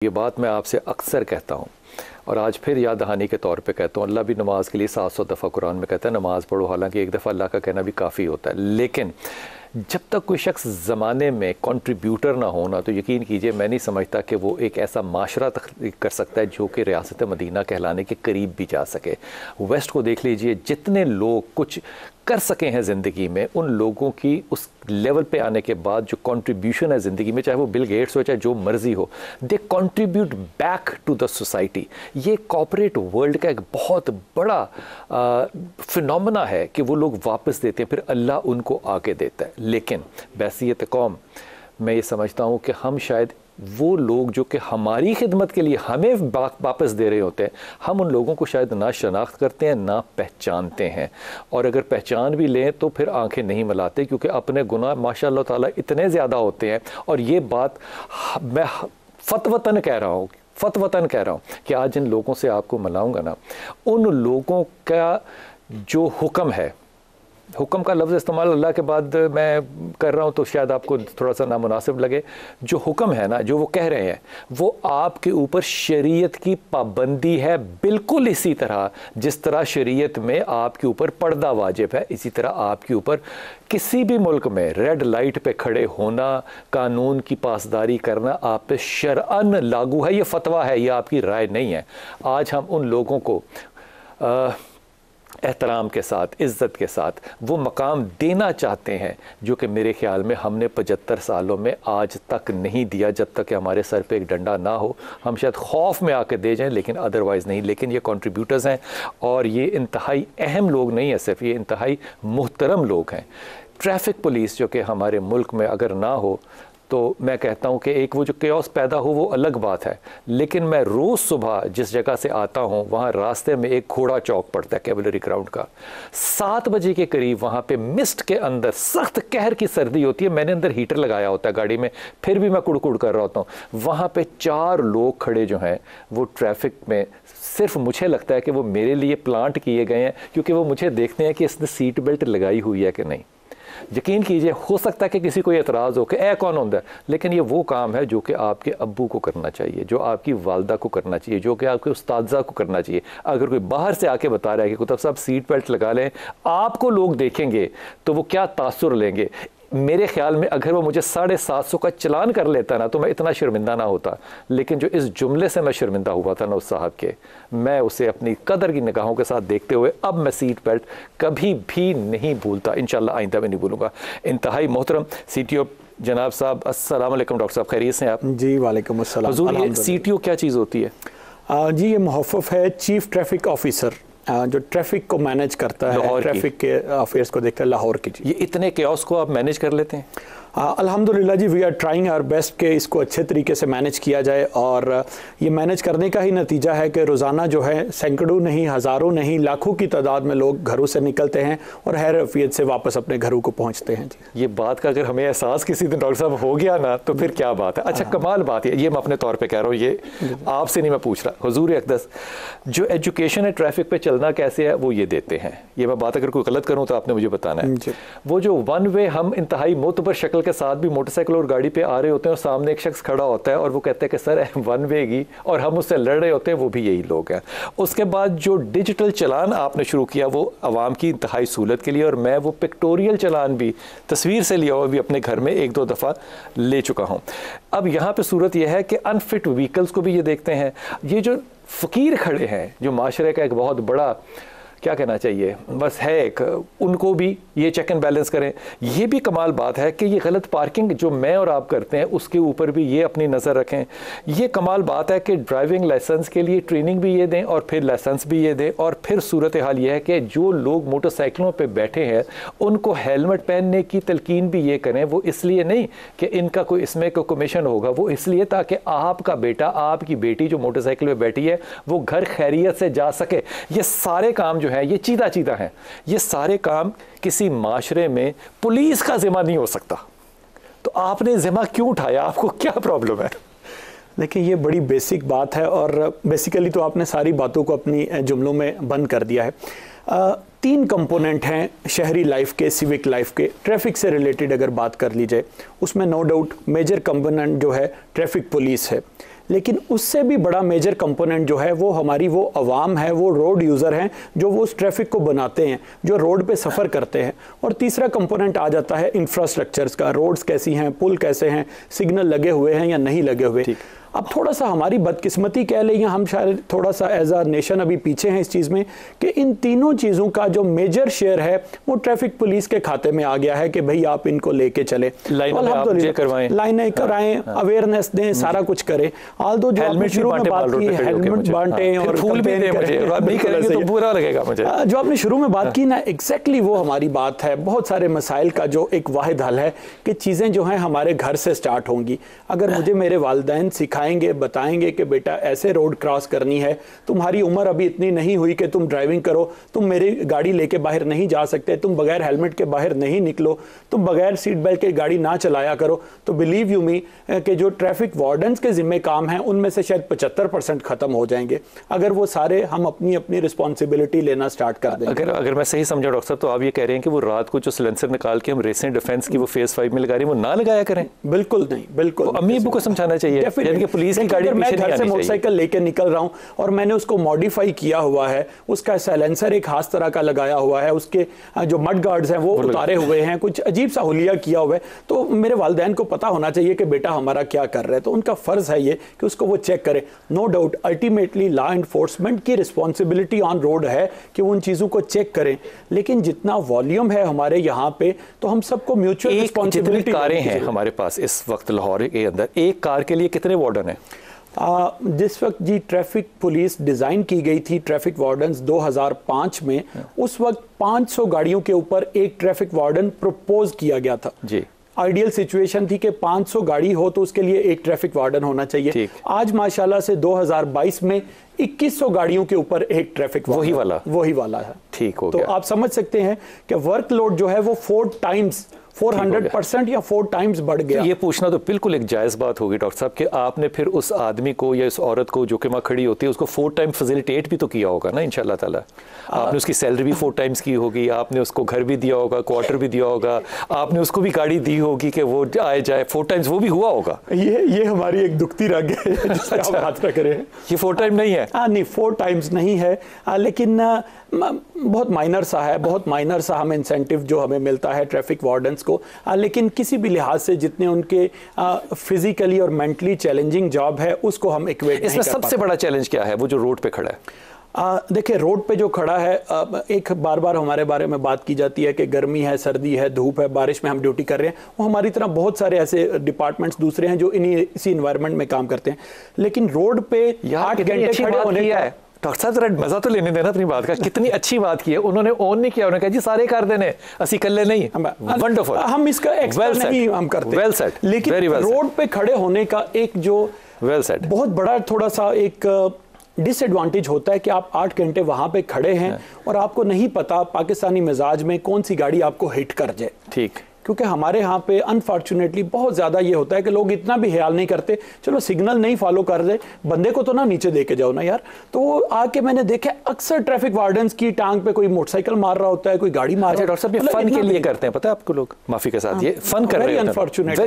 ये बात मैं आपसे अक्सर कहता हूँ और आज फिर याद दहानी के तौर पे कहता हूँ। अल्लाह भी नमाज के लिए 700 दफ़ा कुरान में कहता है नमाज़ पढ़ो, हालांकि एक दफ़ा अल्लाह का कहना भी काफ़ी होता है। लेकिन जब तक कोई शख्स ज़माने में कंट्रीब्यूटर ना हो ना, तो यकीन कीजिए मैं नहीं समझता कि वो एक ऐसा माशरा तख्लीक कर सकता है जो कि रियासत मदीना कहलाने के करीब भी जा सके। वेस्ट को देख लीजिए, जितने लोग कुछ कर सके हैं ज़िंदगी में, उन लोगों की उस लेवल पे आने के बाद जो कंट्रीब्यूशन है ज़िंदगी में, चाहे वो बिल गेट्स हो चाहे जो मर्ज़ी हो, they contribute back to the society. ये कॉर्पोरेट वर्ल्ड का एक बहुत बड़ा फिनोमेना है कि वो लोग वापस देते हैं, फिर अल्लाह उनको आगे देता है। लेकिन बैसियत कौम, मैं ये समझता हूँ कि हम शायद वो लोग जो कि हमारी खिदमत के लिए हमें वापस दे रहे होते हैं, हम उन लोगों को शायद ना शनाख्त करते हैं ना पहचानते हैं। और अगर पहचान भी लें तो फिर आंखें नहीं मिलाते, क्योंकि अपने गुनाह माशाअल्लाह ताला इतने ज़्यादा होते हैं। और ये बात मैं फतवतन कह रहा हूँ कि आज जिन लोगों से आपको मिलाऊंगा ना, उन लोगों का जो हुक्म है, हुक्म का लफ्ज़ इस्तेमाल अल्लाह के बाद मैं कर रहा हूँ तो शायद आपको थोड़ा सा नामुनासिब लगे। जो हुक्म है ना, जो वो कह रहे हैं, वो आपके ऊपर शरीयत की पाबंदी है। बिल्कुल इसी तरह जिस तरह शरीयत में आपके ऊपर पर्दा वाजिब है, इसी तरह आपके ऊपर किसी भी मुल्क में रेड लाइट पे खड़े होना, कानून की पासदारी करना आप पे शरअन लागू है। ये फतवा है, ये आपकी राय नहीं है। आज हम उन लोगों को एहतराम के साथ, इज़्ज़त के साथ वो मकाम देना चाहते हैं जो कि मेरे ख़्याल में हमने 75 सालों में आज तक नहीं दिया। जब तक कि हमारे सर पे एक डंडा ना हो, हम शायद खौफ में आके दे जाएं, लेकिन अदरवाइज़ नहीं। लेकिन ये कंट्रीब्यूटर्स हैं और ये इंतहाई अहम लोग नहीं है सिर्फ, ये इंतहाई मुहतरम लोग हैं। ट्रैफिक पुलिस जो कि हमारे मुल्क में अगर ना हो तो मैं कहता हूँ कि एक वो जो केओस पैदा हो वो अलग बात है। लेकिन मैं रोज़ सुबह जिस जगह से आता हूँ वहाँ रास्ते में एक घोड़ा चौक पड़ता है कैवलरी ग्राउंड का, 7 बजे के करीब वहाँ पे मिस्ट के अंदर सख्त कहर की सर्दी होती है। मैंने अंदर हीटर लगाया होता है गाड़ी में, फिर भी मैं कुड़कुड़ कर रहा होता हूँ। वहाँ पे 4 लोग खड़े जो हैं वो ट्रैफिक में, सिर्फ मुझे लगता है कि वो मेरे लिए प्लांट किए गए हैं, क्योंकि वो मुझे देखते हैं कि इसने सीट बेल्ट लगाई हुई है कि नहीं। यकीन कीजिए, हो सकता है कि किसी को एतराज़ हो कि ए कौन होता है, लेकिन ये वो काम है जो कि आपके अब्बू को करना चाहिए, जो आपकी वालदा को करना चाहिए, जो कि आपके उस्तादा को करना चाहिए। अगर कोई बाहर से आके बता रहा है कि कुतुब साहब सीट बेल्ट लगा लें, आपको लोग देखेंगे तो वो क्या तासुर लेंगे। मेरे ख्याल में अगर वो मुझे 750 का चलान कर लेता ना तो मैं इतना शर्मिंदा ना होता। लेकिन जो इस जुमले से मैं शर्मिंदा हुआ था ना उस साहब के, मैं उसे अपनी कदर की निगाहों के साथ देखते हुए अब मैं सीट बेल्ट कभी भी नहीं भूलता, इंशाल्लाह आइंदा में नहीं भूलूंगा। इंतहाई मोहतरम CTO जनाब साहब, अस्सलाम वालेकुम। डॉक्टर साहब खैरियत से हैं आप? जी वालेकुम अस्सलाम। हुजूर, ये CTO क्या चीज़ होती है? जी, ये मुहफ़्फ़फ़ है चीफ ट्रैफिक ऑफिसर, जो ट्रैफिक को मैनेज करता है, ट्रैफिक के अफेयर्स को देखता है, लाहौर की। जी, ये इतने केओस को आप मैनेज कर लेते हैं? अल्हम्दुलिल्लाह जी, we are trying our best के इसको अच्छे तरीके से मैनेज किया जाए। और ये मैनेज करने का ही नतीजा है कि रोज़ाना जो है सैकड़ों नहीं, हज़ारों नहीं, लाखों की तादाद में लोग घरों से निकलते हैं और हैर अफियत से वापस अपने घरों को पहुंचते हैं। जी, ये बात का अगर हमें एहसास किसी दिन डॉक्टर साहब हो गया ना तो फिर क्या बात है। अच्छा, कमाल बात है, ये मैं अपने तौर पर कह रहा हूँ, ये आपसे नहीं मैं पूछ रहा। हुजूर अक़दस, जो एजुकेशन है ट्रैफिक पे चलना कैसे है वो ये देते हैं। ये मैं बात अगर कोई गलत करूँ तो आपने मुझे बताना है। वो जो वन वे, हम इंतहाई मोतबर शक्ल के साथ भी मोटरसाइकिल और गाड़ी पे आ रहे होते हैं और सामने एक शख्स खड़ा होता है और वो कहते हैं कि सर वन वे की, और हम उससे लड़ रहे होते हैं, वो भी यही लोग हैं। उसके बाद जो डिजिटल चलान आपने शुरू किया वो आवाम की इंतहाई सहूलत के लिए, और मैं वो पिक्टोरियल चलान भी तस्वीर से लिया हुआ भी अपने घर में 1-2 दफ़ा ले चुका हूँ। अब यहाँ पे सूरत यह है कि अनफिट व्हीकल्स को भी ये देखते हैं। ये जो फ़कीर खड़े हैं, जो माशरे का एक बहुत बड़ा, क्या कहना चाहिए, बस है एक, उनको भी ये चेक एंड बैलेंस करें। ये भी कमाल बात है कि ये गलत पार्किंग जो मैं और आप करते हैं उसके ऊपर भी ये अपनी नज़र रखें। ये कमाल बात है कि ड्राइविंग लाइसेंस के लिए ट्रेनिंग भी ये दें और फिर लाइसेंस भी ये दें। और फिर सूरत हाल ये है कि जो लोग मोटरसाइकिलों पे बैठे हैं उनको हेलमेट पहनने की तलकीन भी ये करें। वो इसलिए नहीं कि इनका कोई इसमें कोई कमीशन होगा, वो इसलिए ताकि आपका बेटा, आपकी बेटी जो मोटरसाइकिल पर बैठी है वो घर खैरियत से जा सके। ये सारे काम है, ये चीदा है। ये सारे काम किसी माशरे में पुलिस का जिम्मा नहीं हो सकता। तो आपने जिम्मा क्यों उठाया? आपको क्या प्रॉब्लम है? देखिए, ये बड़ी बेसिक बात है और बेसिकली तो आपने सारी बातों को अपनी जुमलों में बंद कर दिया है। 3 कंपोनेंट हैं शहरी लाइफ के, सिविक लाइफ के। ट्रैफिक से रिलेटेड अगर बात कर ली जाए उसमें नो डाउट मेजर कंपोनेंट जो है ट्रैफिक पुलिस है। लेकिन उससे भी बड़ा मेजर कंपोनेंट जो है वो हमारी वो अवाम है, वो रोड यूज़र हैं जो वो उस ट्रैफिक को बनाते हैं, जो रोड पे सफ़र करते हैं। और तीसरा कंपोनेंट आ जाता है इंफ्रास्ट्रक्चर्स का, रोड्स कैसी हैं, पुल कैसे हैं, सिग्नल लगे हुए हैं या नहीं लगे हुए। अब थोड़ा सा हमारी बदकिस्मती कह लें या हम शायद थोड़ा सा एज अ नेशन अभी पीछे हैं इस चीज़ में कि इन तीनों चीज़ों का जो मेजर शेयर है वो ट्रैफिक पुलिस के खाते में आ गया है कि भाई आप इनको लेके चले, लाइनें कराएं, अवेयरनेस दें, सारा कुछ करें। आल्दो जो आपने शुरू में बात की हेलमेट बांटें और फूल भी दें, बुरा लगेगा मुझे। जो आपने शुरू में बात की ना, एग्जैक्टली वो हमारी बात है। बहुत सारे मसाइल का जो एक वाहिद हल है कि चीज़ें जो हैं हमारे घर से स्टार्ट होंगी। अगर मुझे मेरे वालिदैन सिखाएंगे, बताएंगे कि बेटा ऐसे रोड क्रॉस करनी है, तुम्हारी उम्र अभी इतनी नहीं हुई कि तुम ड्राइविंग करो, तुम मेरी गाड़ी लेके बाहर नहीं जा सकते, तुम बगैर हेलमेट के बाहर नहीं निकलो, तुम बगैर सीट बेल्ट के गाड़ी ना चलाया करो, तो बिलीव यू मी कि जो ट्रैफिक वार्डन्स के जिम्मे काम हैं उनमें से शायद 75% खत्म हो जाएंगे अगर वो सारे हम अपनी अपनी रिस्पॉन्सिबिलिटी लेना स्टार्ट कर दें। अगर मैं सही समझा डॉक्टर साहब, तो आप ये कह रहे हैं कि वो रात को जो सिलेंसर निकाल के हम रेसिंग डिफेंस की वो फेज 5 में लगा रहे हैं वो ना लगाया करें? बिल्कुल नहीं, बिल्कुल अम्मी अब्बू को समझाना चाहिए। पुलिस की गाड़ी मैं घर से मोटरसाइकिल लेके निकल रहा हूं और मैंने उसको मॉडिफाई किया हुआ है, उसका साइलेंसर एक खास तरह का लगाया हुआ है, उसके जो मड गार्ड्स हैं वो उतारे हुए हैं, कुछ अजीब सा हुलिया किया हुआ है, तो मेरे वालिदैन को पता होना चाहिए कि बेटा हमारा क्या कर रहा है, तो उनका फर्ज है ये कि उसको वो चेक करें। No doubt ultimately law enforcement की रिस्पॉन्सिबिलिटी ऑन रोड है कि वो उन चीजों को चेक करें, लेकिन जितना वॉल्यूम है हमारे यहाँ पे तो हम सबको म्यूचुअल रिस्पॉन्सिबिलिटी। कारें हैं हमारे पास इस वक्त लाहौर के अंदर, एक कार के लिए कितने वार्डन हैं? जिस वक्त जी ट्रैफिक पुलिस डिज़ाइन की गई थी, ट्रैफिक वार्डन्स 2005 में, उस वक्त 500 गाड़ियों के ऊपर एक ट्रैफिक वार्डन प्रपोज किया गया था जी। आइडियल सिचुएशन थी कि 500 गाड़ी हो तो उसके लिए एक ट्रैफिक वार्डन होना चाहिए। आज माशाल्लाह से 2022 में 2100 गाड़ियों के ऊपर एक ट्रैफिक वार्डन वही वाला है। ठीक हो गया। तो आप समझ सकते हैं कि वर्कलोड जो है वो 400% या 4 टाइम्स बढ़ गया। तो ये पूछना तो बिल्कुल एक जायज़ बात होगी डॉक्टर साहब कि आपने फिर उस आदमी को या इस औरत को जो कि वहाँ खड़ी होती है उसको 4 टाइम फैसिलिटेट भी तो किया होगा ना इंशाल्लाह ताला। आपने उसकी सैलरी भी 4 टाइम्स की होगी, आपने उसको घर भी दिया होगा, क्वार्टर भी दिया होगा, आपने उसको भी गाड़ी दी होगी कि वो आए जाए, 4 टाइम्स वो भी हुआ होगा। ये हमारी एक दुखती रग है जिससे आप बात रख रहे हैं। ये 4 टाइम नहीं है? नहीं 4 टाइम्स नहीं है, लेकिन बहुत माइनर सा है, बहुत माइनर सा हम इंसेंटिव जो हमें मिलता है ट्रैफिक वार्डन्स को, लेकिन किसी भी लिहाज से जितने उनके फिजिकली और मेंटली चैलेंजिंग जॉब है उसको हम इक्वेट नहीं कर पाते। इसमें सबसे बड़ा चैलेंज क्या है वो जो रोड पे खड़ा है? देखिए रोड पे जो खड़ा है, एक बार बार हमारे बारे में बात की जाती है कि गर्मी है, सर्दी है, धूप है, बारिश में हम ड्यूटी कर रहे हैं, वो हमारी तरह बहुत सारे ऐसे डिपार्टमेंट्स दूसरे हैं जो इसी इन्वायरमेंट में काम करते हैं, लेकिन रोड पे 8 घंटे खड़े होने का। डॉक्टर साहब जरा मजा तो लेने देना अपनी बात का, कितनी अच्छी बात की है उन्होंने, ऑन नहीं किया, उन्होंने कहा जी सारे कर देने, असी कल्ले नहीं। वंडरफुल। हम इसका एक्सपर्ट नहीं हम करते, वेल सेड, लेकिन रोड पे खड़े होने का एक जो वेल सेड बहुत बड़ा थोड़ा सा एक डिसएडवांटेज होता है कि आप 8 घंटे वहां पे खड़े हैं और आपको नहीं पता पाकिस्तानी मिजाज में कौन सी गाड़ी आपको हिट कर जाए। ठीक, क्योंकि हमारे यहाँ पे अनफॉर्चुनेटली बहुत ज़्यादा ये होता है कि लोग इतना भी ख्याल नहीं करते, चलो सिग्नल नहीं फॉलो कर रहे, बंदे को तो ना नीचे दे के जाओ ना यार। तो वो आके मैंने देखा अक्सर ट्रैफिक वार्डन्स की टांग पे कोई मोटरसाइकिल मार रहा होता है, कोई गाड़ी मार रहा है। डॉक्टर साहब ये फन के लिए करते हैं, पता है आपको, लोग माफी के साथ ये फन कर रहे हैं, अनफॉर्चुनेट।